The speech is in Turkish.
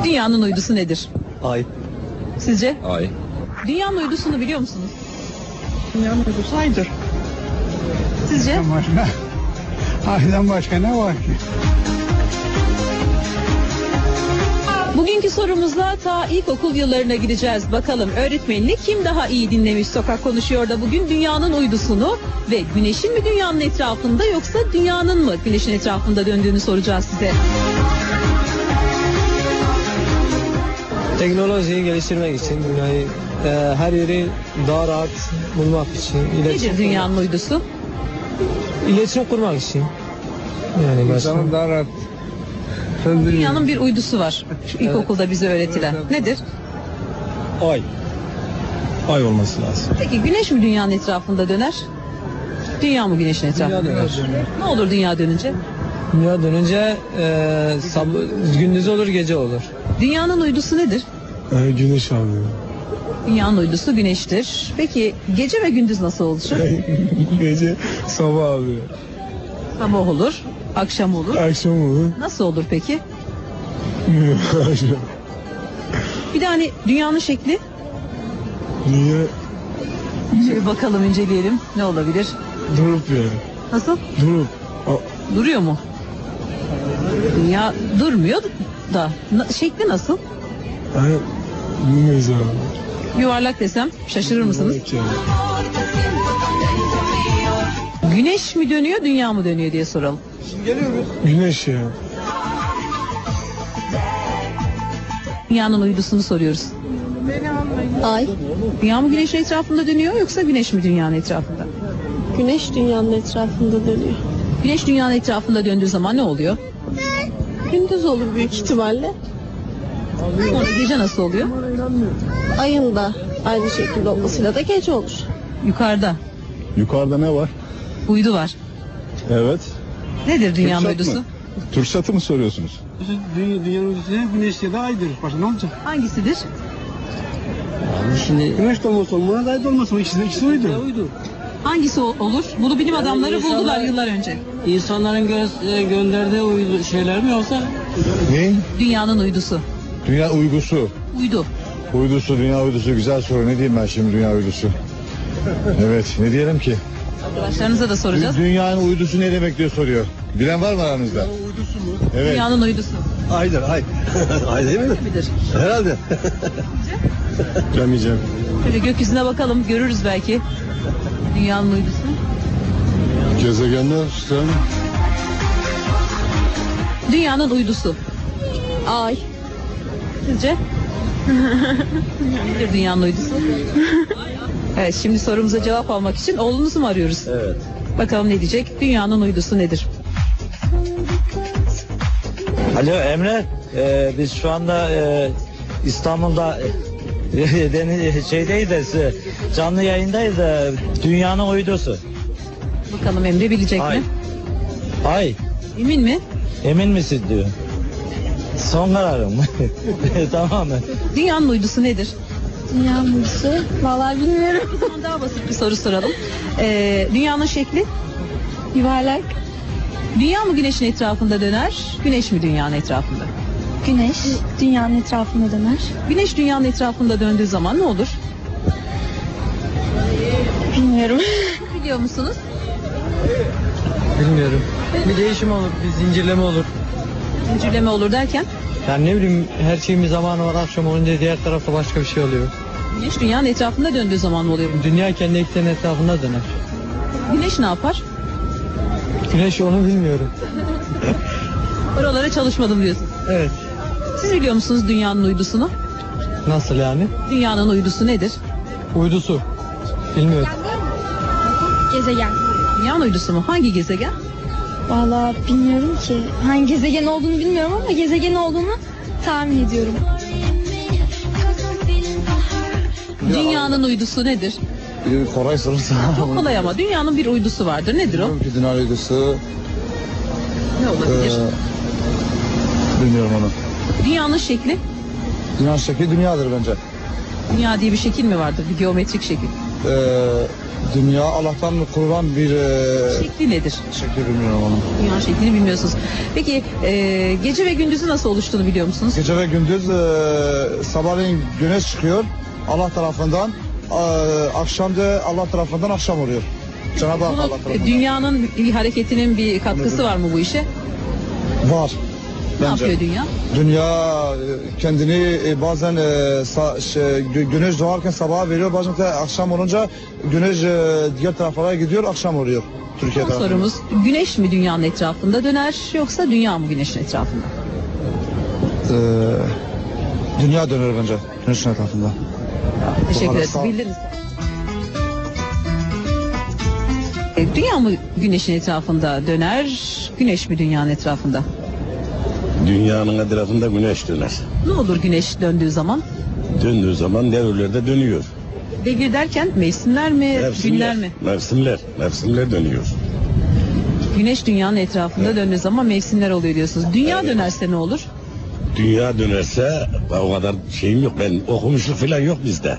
Dünyanın uydusu nedir? Ay. Sizce? Ay. Dünyanın uydusunu biliyor musunuz? Dünyanın uydusu aydır. Sizce? Başka, aydan başka ne var ki? Bugünkü sorumuzla ta ilkokul yıllarına gideceğiz. Bakalım öğretmenini kim daha iyi dinlemiş? Sokak konuşuyor da bugün dünyanın uydusunu ve güneşin mi dünyanın etrafında yoksa dünyanın mı güneşin etrafında döndüğünü soracağız size. Teknolojiyi geliştirmek için, dünyayı her yeri daha rahat bulmak için, Nedir dünyanın uydusu? iletişim kurmak için. Yani başka. İnsanın daha rahat. Dünyanın bir uydusu var. Şu ilkokulda bize öğretilen. Nedir? Ay. Ay olması lazım. Peki güneş mi dünyanın etrafında döner? Dünya mı güneşin etrafında döner? Ne olur dünya dönünce? Dünya dönünce gündüz olur, gece olur. Dünyanın uydusu nedir? Güneş abi. Dünyanın uydusu güneştir. Peki gece ve gündüz nasıl oluşur? Gece sabah abi. Sabah olur, akşam olur. Akşam olur. Nasıl olur peki? Bir de hani dünyanın şekli. Dünya Şöyle bakalım, inceleyelim. Ne olabilir? durup yani. Nasıl? Durup. Duruyor mu? Dünya durmuyor da. Şekli nasıl? Hani bilmeyiz abi. Yuvarlak desem şaşırır mısınız? Yok yani. Güneş mi dönüyor, dünya mı dönüyor diye soralım. Güneş ya. Dünyanın uydusunu soruyoruz. Ay. Dünya mı güneşin etrafında dönüyor yoksa güneş mi dünyanın etrafında? Güneş dünyanın etrafında dönüyor. Güneş dünyanın etrafında döndüğü zaman ne oluyor? Gündüz olur büyük ihtimalle. Sonra gece nasıl oluyor? Ayın da aynı şekilde olmasıyla da gece olur. Yukarıda. Yukarıda ne var? Uydu var. Evet. Nedir dünyanın Türksat uydusu? mı? Türksat'ı mı soruyorsunuz? Dünyanın uydusu güneş ya da aydır. Başka ne olacak? Hangisidir? Güneş de olmasa olmaz, ay da olmasa ikisi uydu. Hangisi olur? Bunu bilim adamları buldular yıllar önce. İnsanların gönderdiği uydu şeyler mi yoksa? Ne? Dünyanın uydusu. Dünya uygusu. Uydu. Uydusu, dünya uydusu. Güzel soru. Ne diyeyim ben şimdi dünya uydusu? Evet. Ne diyelim ki? Arkadaşlarınıza da soracağız. Dünyanın uydusu ne demek diye soruyor. Bilen var mı aranızda? Uydusu mu? Evet. Dünyanın uydusu. Aydır ay. Ay değil mi? Midir? Herhalde. Bilemeyeceğim. Şöyle gökyüzüne bakalım, görürüz belki. Dünyanın uydusu. Gezegenler işte. Dünyanın uydusu. Ay. Sizce? Nedir dünyanın uydusu? Evet, şimdi sorumuza cevap almak için oğlunuzu mu arıyoruz? Evet. Bakalım ne diyecek? Dünyanın uydusu nedir? Alo Emre, biz şu anda İstanbul'da şeydeyiz de canlı yayındayız da dünyanın uydusu. Bakalım Emre bilecek Ay. mi? Ay, Emin mi? emin misin diyor. Son kararım. Tamam mı? Dünyanın uydusu nedir? Dünyanın uydusu. Vallahi bilmiyorum. O zaman daha basit bir soru soralım. Dünyanın şekli? Yuvarlak. Dünya mı güneşin etrafında döner? Güneş mi dünyanın etrafında? Güneş dünyanın etrafında döner. Güneş dünyanın etrafında döndüğü zaman ne olur? Bilmiyorum. Biliyor musunuz? Bilmiyorum. Bir değişim olur, bir zincirleme olur. Zincirleme olur derken Yani ne bileyim, her şeyin bir zamanı var, akşam olunca diğer tarafta başka bir şey oluyor. güneş dünyanın etrafında döndüğü zaman mı oluyor? Dünya kendi eksenin etrafında döner. Güneş ne yapar? Güneş onu bilmiyorum. Oralara çalışmadım diyorsun. Evet. Siz biliyor musunuz dünyanın uydusunu? Nasıl yani? Dünyanın uydusu nedir? Uydusu. Bilmiyorum. Gezegen. Dünyanın uydusu mu? Hangi gezegen? Vallahi bilmiyorum ki. Hangi gezegen olduğunu bilmiyorum ama gezegen olduğunu tahmin ediyorum. Dünyanın uydusu nedir? Bir kolay sorursa. Çok kolay ama dünyanın bir uydusu vardır. Nedir o? Dünya uydusu. Ne olabilir? Bilmiyorum onu. Dünyanın şekli? Dünya şekli dünyadır bence. Dünya diye bir şekil mi vardır? Bir geometrik şekil. Dünya Allah'tan kurulan bir Şekli nedir? şekli bilmiyorum onu. Dünya şeklini bilmiyorsunuz. Peki gece ve gündüzü nasıl oluştuğunu biliyor musunuz? Gece ve gündüz sabahleyin güneş çıkıyor Allah tarafından, akşam da Allah tarafından akşam oluyor. Cenab-ı Hak Buna, Allah tarafından. dünyanın bir hareketinin bir katkısı var mı bu işe? Var. Ne Bence. yapıyor dünya? Dünya kendini bazen güneş doğarken sabaha veriyor, bazen de akşam olunca güneş diğer taraflara gidiyor, akşam oluyor. Türkiye Son tarafında. sorumuz, güneş mi dünyanın etrafında döner yoksa dünya mı güneşin etrafında? Dünya dönüyor bence güneşin etrafında. Teşekkür kadar, ederiz. sağ ol. Bildiniz. Dünya mı güneşin etrafında döner, güneş mi dünyanın etrafında? Dünyanın etrafında güneş döner. Ne olur güneş döndüğü zaman? Döndüğü zaman devirlerde dönüyor. Devir derken mevsimler mi, günler mi? Mevsimler dönüyor. Güneş dünyanın etrafında döndüğü zaman mevsimler oluyor diyorsunuz. Dünya dönerse ne olur? Dünya dönerse o kadar şeyim yok. Ben okumuşluk falan yok bizde.